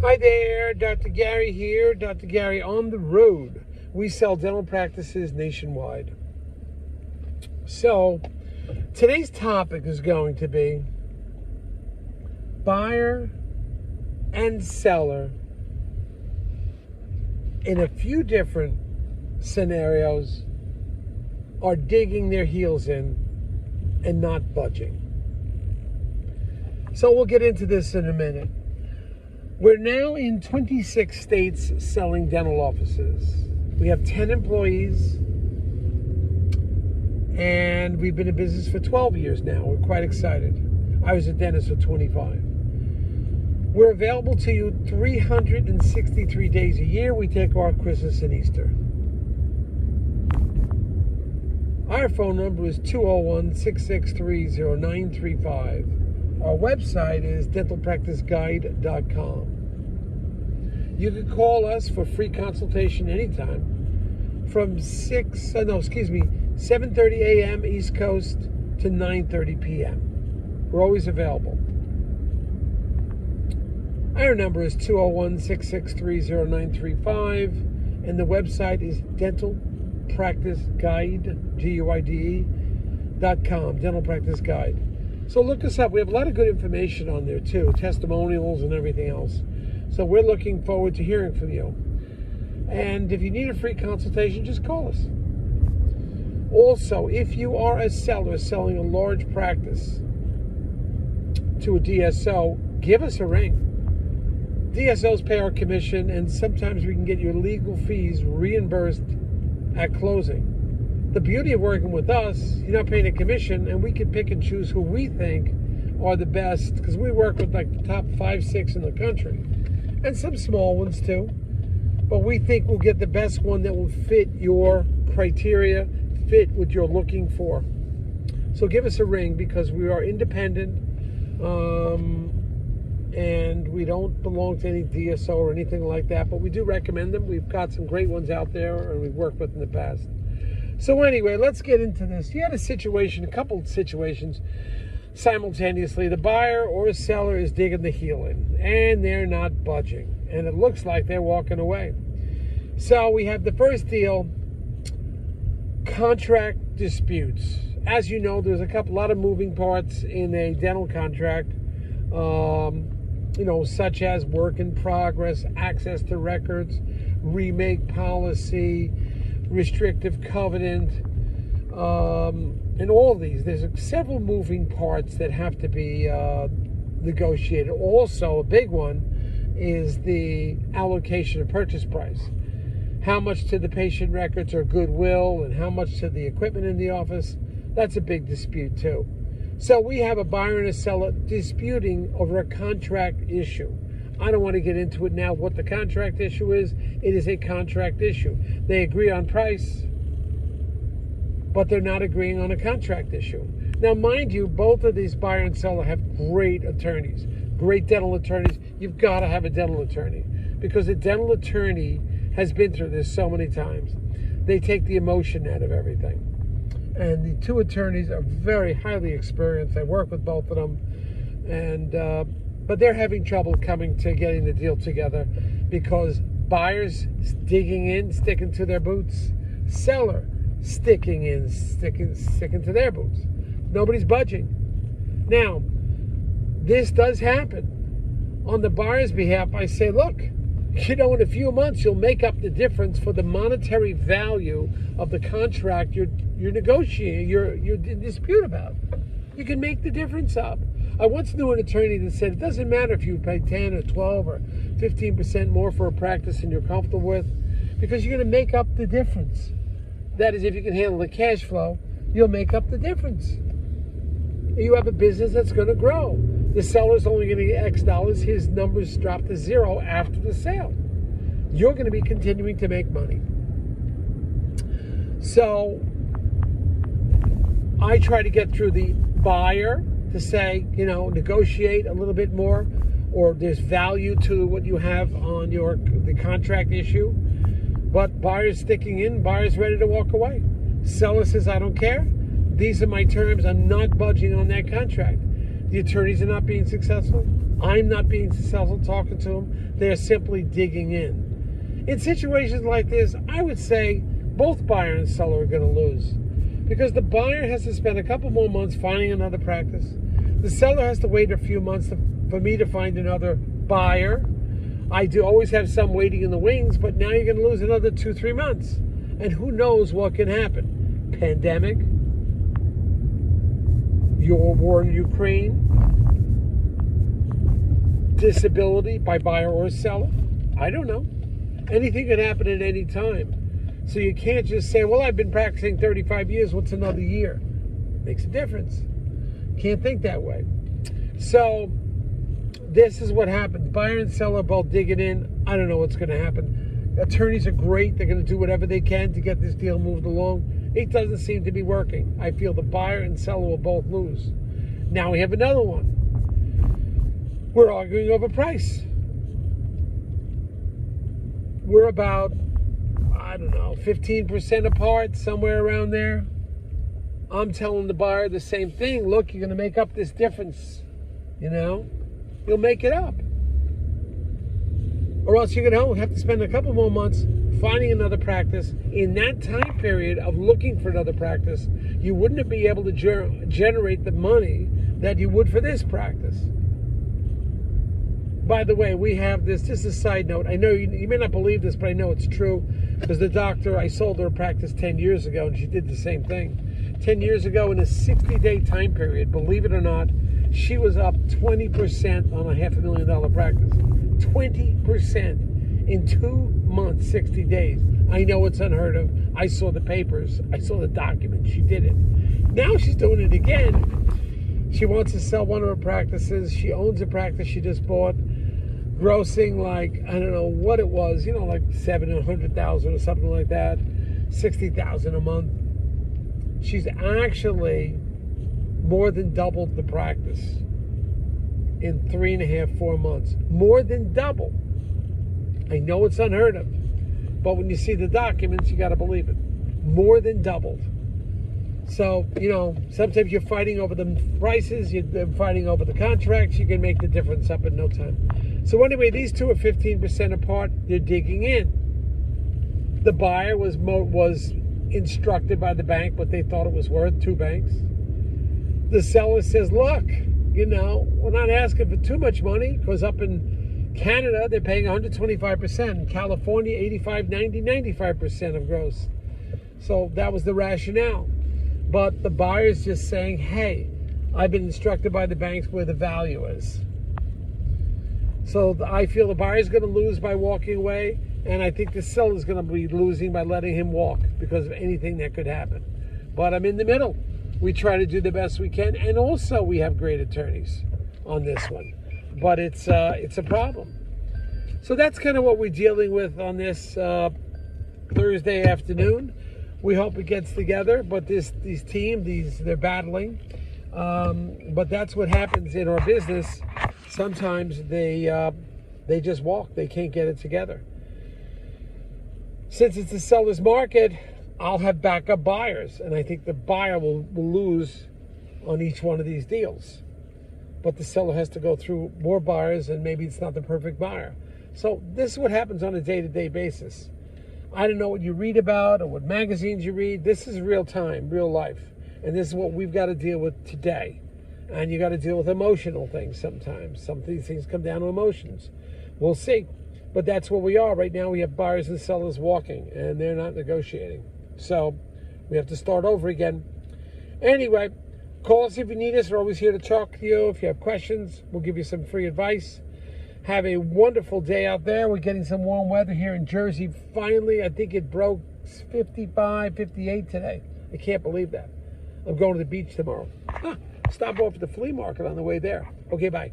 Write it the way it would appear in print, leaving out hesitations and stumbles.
Hi there, Dr. Gary here, Dr. Gary on the road. We sell dental practices nationwide. So, today's topic is going to be buyer and seller in a few different scenarios are digging their heels in and not budging. So we'll get into this in a minute. We're now in 26 states selling dental offices. We have 10 employees, and we've been in business for 12 years now. We're quite excited. I was a dentist for 25. We're available to you 363 days a year. We take off Christmas and Easter. Our phone number is 201-663-0935. Our website is dentalpracticeguide.com. You can call us for free consultation anytime from 7:30 a.m. East Coast to 9:30 p.m. We're always available. Our number is 201-663-0935, and the website is dentalpracticeguide.com, Dental Practice Guide. So look us up. We have a lot of good information on there too, testimonials and everything else. So we're looking forward to hearing from you. And if you need a free consultation, just call us. Also, if you are a seller selling a large practice to a DSO, give us a ring. DSOs pay our commission, and sometimes we can get your legal fees reimbursed at closing. The beauty of working with us, you're not paying a commission, and we can pick and choose who we think are the best, because we work with like the top 5, 6 in the country, and some small ones too. But we think we'll get the best one that will fit your criteria, fit what you're looking for. So give us a ring, because we are independent, and we don't belong to any DSO or anything like that, but we do recommend them. We've got some great ones out there, and we've worked with in the past. So anyway, let's get into this. You had a couple of situations simultaneously. The buyer or seller is digging the heel in, and they're not budging, and it looks like they're walking away. So we have the first deal, contract disputes. As you know, there's a lot of moving parts in a dental contract, such as work in progress, access to records, remake policy, restrictive covenant, and all of these. There's several moving parts that have to be negotiated. Also, a big one is the allocation of purchase price. How much to the patient records or goodwill, and how much to the equipment in the office. That's a big dispute too. So we have a buyer and a seller disputing over a contract issue. I don't want to get into it now what the contract issue is. It is a contract issue. They agree on price, but they're not agreeing on a contract issue. Now, mind you, both of these buyer and seller have great attorneys, great dental attorneys. You've got to have a dental attorney, because a dental attorney has been through this so many times. They take the emotion out of everything. And the two attorneys are very highly experienced. I work with both of them, but they're having trouble coming to getting the deal together, because buyers digging in, sticking to their boots, seller sticking to their boots. Nobody's budging. Now, this does happen. On the buyer's behalf, I say, look, in a few months you'll make up the difference for the monetary value of the contract you're negotiating, you're in dispute about. You can make the difference up. I once knew an attorney that said it doesn't matter if you pay 10 or 12 or 15% more for a practice than you're comfortable with, because you're going to make up the difference. That is, if you can handle the cash flow, you'll make up the difference. You have a business that's going to grow. The seller's only going to get X dollars. His numbers drop to zero after the sale. You're going to be continuing to make money. So I try to get through the buyer to say, negotiate a little bit more, or there's value to what you have on the contract issue. But buyer's sticking in, buyer's ready to walk away. Seller says, I don't care. These are my terms. I'm not budging on that contract. The attorneys are not being successful. I'm not being successful talking to them. They're simply digging in. In situations like this, I would say both buyer and seller are going to lose, because the buyer has to spend a couple more months finding another practice. The seller has to wait a few months for me to find another buyer. I do always have some waiting in the wings, but now you're going to lose another 2-3 months. And who knows what can happen? Pandemic, your war in Ukraine, disability by buyer or seller. I don't know. Anything can happen at any time. So you can't just say, well, I've been practicing 35 years, what's another year? Makes a difference. Can't think that way. So this is what happens. Buyer and seller both digging in. I don't know what's going to happen. Attorneys are great. They're going to do whatever they can to get this deal moved along. It doesn't seem to be working. I feel the buyer and seller will both lose. Now we have another one. We're arguing over price. We're about, 15% apart, somewhere around there. I'm telling the buyer the same thing. Look, you're going to make up this difference. You'll make it up. Or else you're going to have to spend a couple more months finding another practice. In that time period of looking for another practice, you wouldn't be able to generate the money that you would for this practice. By the way, we have this. Just a side note. I know you may not believe this, but I know it's true, because the doctor, I sold her a practice 10 years ago, and she did the same thing. 10 years ago, in a 60-day time period, believe it or not, she was up 20% on a $500,000 practice. 20% in 2 months, 60 days. I know it's unheard of. I saw the papers. I saw the documents. She did it. Now she's doing it again. She wants to sell one of her practices. She owns a practice she just bought, grossing like, I don't know what it was, like $700,000 or something like that, $60,000 a month. She's actually more than doubled the practice in 3.5, 4 months. More than double. I know it's unheard of, but when you see the documents, you got to believe it. More than doubled. So, sometimes you're fighting over the prices, you're fighting over the contracts, you can make the difference up in no time. So anyway, these two are 15% apart. They're digging in. The buyer was instructed by the bank what they thought it was worth, 2 banks. The seller says, look, we're not asking for too much money, because up in Canada, they're paying 125%. In California, 85, 90, 95% of gross. So that was the rationale. But the buyer's just saying, hey, I've been instructed by the banks where the value is. So I feel the buyer's going to lose by walking away, and I think the seller's going to be losing by letting him walk because of anything that could happen. But I'm in the middle. We try to do the best we can, and also we have great attorneys on this one. But it's a problem. So that's kind of what we're dealing with on this Thursday afternoon. We hope it gets together, but these teams, they're battling. But that's what happens in our business. Sometimes they just walk. They can't get it together. Since it's a seller's market, I'll have backup buyers, and I think the buyer will lose on each one of these deals. But the seller has to go through more buyers, and maybe it's not the perfect buyer. So this is what happens on a day-to-day basis. I don't know what you read about or what magazines you read. This is real time, real life. And this is what we've got to deal with today. And you got to deal with emotional things sometimes. Some of these things come down to emotions. We'll see. But that's where we are. Right now we have buyers and sellers walking, and they're not negotiating. So we have to start over again. Anyway, call us if you need us. We're always here to talk to you. If you have questions, we'll give you some free advice. Have a wonderful day out there. We're getting some warm weather here in Jersey. Finally, I think it broke 55, 58 today. I can't believe that. I'm going to the beach tomorrow. Stop off at the flea market on the way there. Okay, bye.